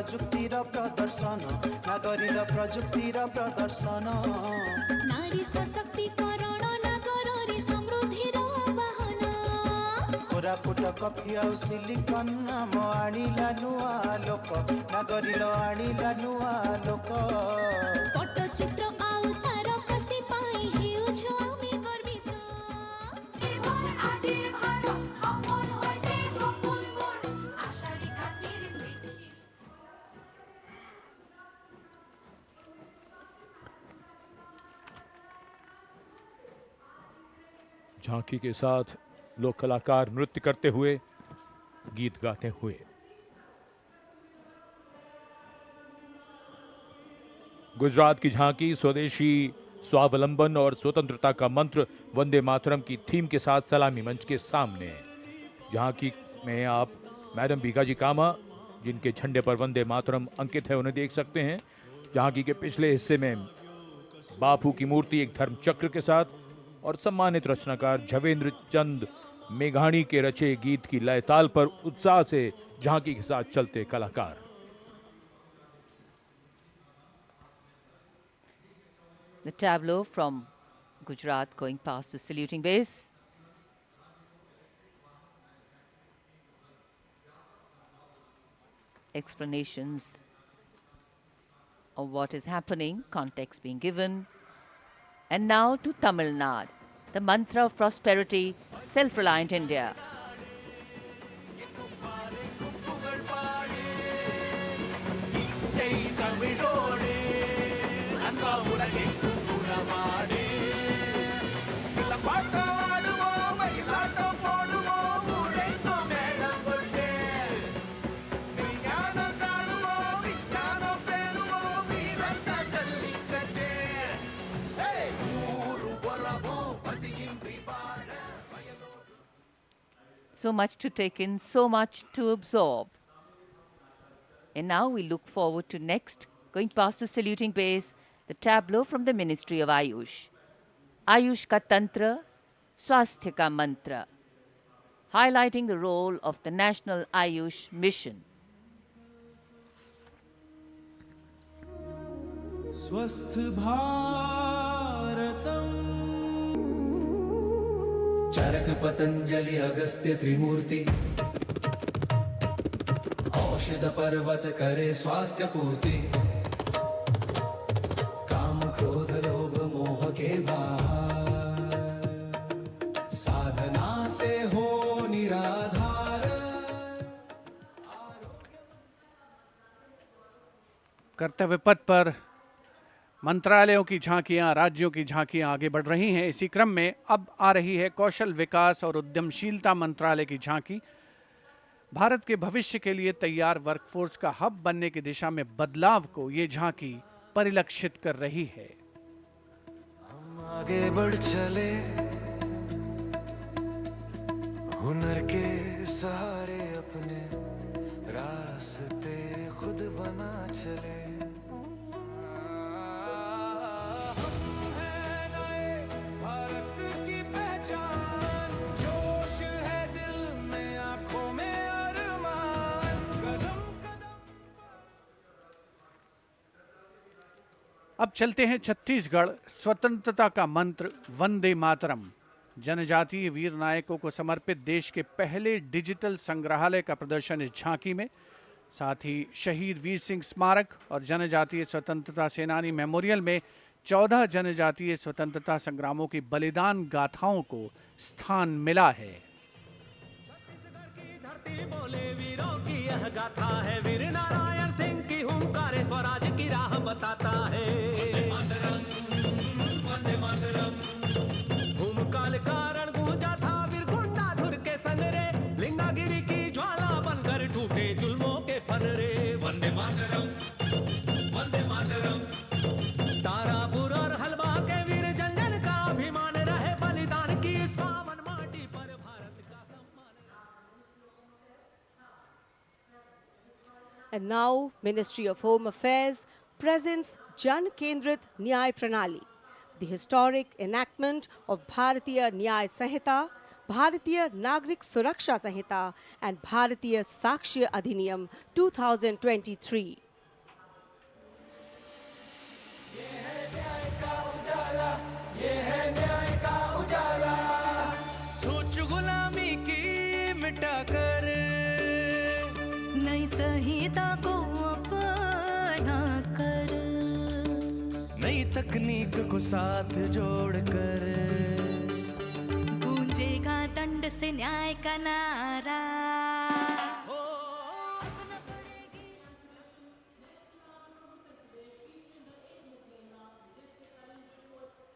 प्रजुक्तिर प्रदर्शन नागरिल प्रजुक्तिर प्रदर्शन नारी सशक्तिकरण नागररी समृद्धिर वाहन कोरापुट कफी आउ सिलिकन नाम आनिला नुआ लोक नागरिल आनिला नुआ लोक पट्टचित्र आउ तारकसी पाई हेउछ आमी गर्वित झांकी के साथ लोक कलाकार नृत्य करते हुए, गीत गाते हुए। गुजरात की झांकी स्वदेशी स्वावलंबन और स्वतंत्रता का मंत्र वंदे मातरम की थीम के साथ सलामी मंच के सामने। झांकी में आप मैडम भीखाजी कामा, जिनके झंडे पर वंदे मातरम अंकित है, उन्हें देख सकते हैं। झांकी के पिछले हिस्से में बापू की मूर्ति एक धर्म चक्र के साथ और सम्मानित रचनाकार झवेंद्र चंद मेघाणी के रचे गीत की लय ताल पर उत्साह से झांकी के साथ चलते कलाकार। The tableau from Gujarat going past the saluting base. Explanations of what is happening, context being given. And now to Tamil Nadu, the mantra of prosperity, self-reliant India. So much to take in, so much to absorb. And now we look forward to next, going past the saluting base, the tableau from the Ministry of Ayush. Ayush ka Tantra, Swasthya ka Mantra, highlighting the role of the National Ayush Mission. स्वस्थ भारतम चरक पतंजलि अगस्त्य त्रिमूर्ति औषध पर्वत करे स्वास्थ्य पूर्ति काम क्रोध लोभ मोह के बाहर साधना से हो निराधार। कर्तव्य पथ पर मंत्रालयों की झांकियां, राज्यों की झांकियां आगे बढ़ रही हैं। इसी क्रम में अब आ रही है कौशल विकास और उद्यमशीलता मंत्रालय की झांकी। भारत के भविष्य के लिए तैयार वर्कफोर्स का हब बनने की दिशा में बदलाव को ये झांकी परिलक्षित कर रही है। हम आगे बढ़ चले हुनर के सहारे अपने रास्ते खुद बना चले। अब चलते हैं छत्तीसगढ़। स्वतंत्रता का मंत्र वंदे मातरम, जनजातीय वीर नायकों को समर्पित देश के पहले डिजिटल संग्रहालय का प्रदर्शन इस झांकी में। साथ ही शहीद वीर सिंह स्मारक और जनजातीय स्वतंत्रता सेनानी मेमोरियल में 14 जनजातीय स्वतंत्रता संग्रामों की बलिदान गाथाओं को स्थान मिला है। छत्तीसगढ़ की धरती बोले वीरों की यह गाथा है, वीर नारायण सिंह की हुंकार स्वराज की राह बताता है। वंदे मातरम भूमकाल कारण गूंजा था वीर गुंडाधुर के संगरे, लिंगागिरी की ज्वाला बनकर टूटे जुल्मों के फनरे। वंदे मातरम तारापुर और हलवा के वीर जन जन का अभिमान रहे, बलिदान की इस पावन माटी पर भारत का सम्मान। And now, Ministry of Home Affairs presents Jan Kendrit Nyay Pranali, the historic enactment of Bharatiya Nyay Sanhita Bharatiya Nagrik Suraksha Sanhita and Bharatiya Sakshya Adhiniyam 2023. सोच गुलामी की मिटाकर नई संहिता को अपना कर, नई तकनीक को साथ जोड़कर गूंजेगा दंड से न्याय का नारा।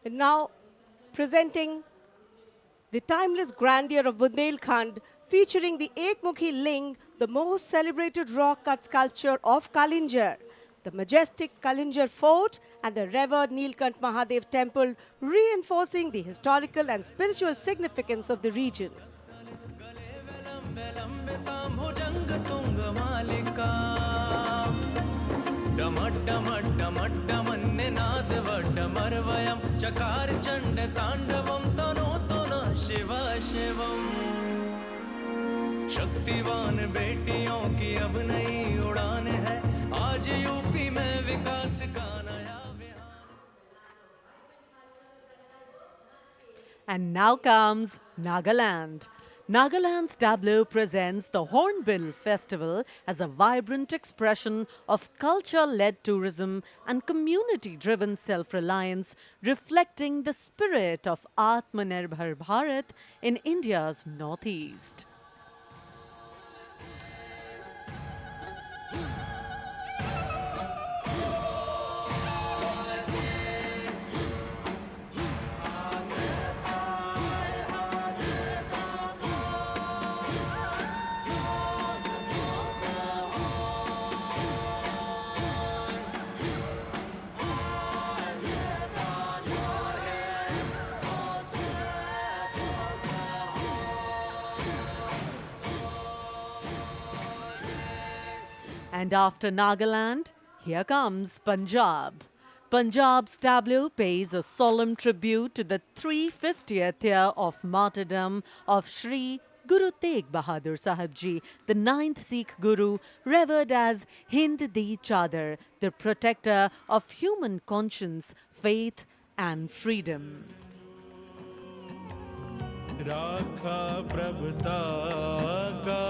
And now presenting the timeless grandeur of Bundelkhand, featuring the Ekmukhi Ling, the most celebrated rock cut sculpture of Kalinjar, the majestic Kalinjar Fort and the revered Nilkant Mahadev Temple, reinforcing the historical and spiritual significance of the region. चकार चंड तांडवम तनोतु न शिव शिवम। शक्तिवान बेटियों की अब नई उड़ान है, आज UP में विकास का नया विहार। And now comes Nagaland. Nagaland's tableau presents the Hornbill Festival as a vibrant expression of culture-led tourism and community-driven self-reliance, reflecting the spirit of Atmanirbhar Bharat in India's northeast. And after Nagaland, here comes Punjab. Punjab's tableau pays a solemn tribute to the 350th year of martyrdom of Sri Guru Tegh Bahadur Sahib Ji, the 9th Sikh Guru, revered as Hind Di Chadar, the protector of human conscience, faith and freedom. राखा प्रभुता का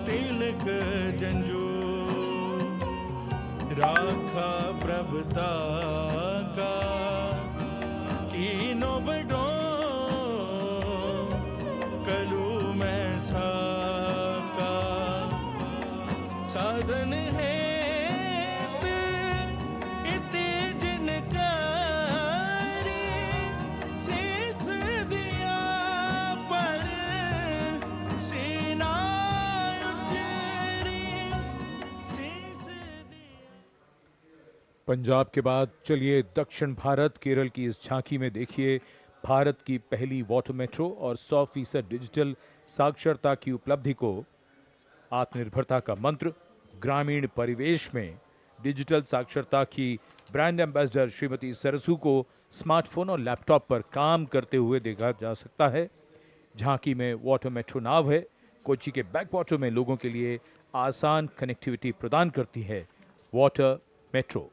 तिलक जंजू, राखा प्रभुता का तीनों बड़ों कलू में साका साधन है पंजाब के बाद चलिए दक्षिण भारत केरल की इस झांकी में देखिए भारत की पहली वाटर मेट्रो और 100% डिजिटल साक्षरता की उपलब्धि को। आत्मनिर्भरता का मंत्र, ग्रामीण परिवेश में डिजिटल साक्षरता की ब्रांड एम्बेसडर श्रीमती सरसू को स्मार्टफोन और लैपटॉप पर काम करते हुए देखा जा सकता है। झांकी में वाटर मेट्रो नाव है, कोच्चि के बैक वाटर में लोगों के लिए आसान कनेक्टिविटी प्रदान करती है वाटर मेट्रो।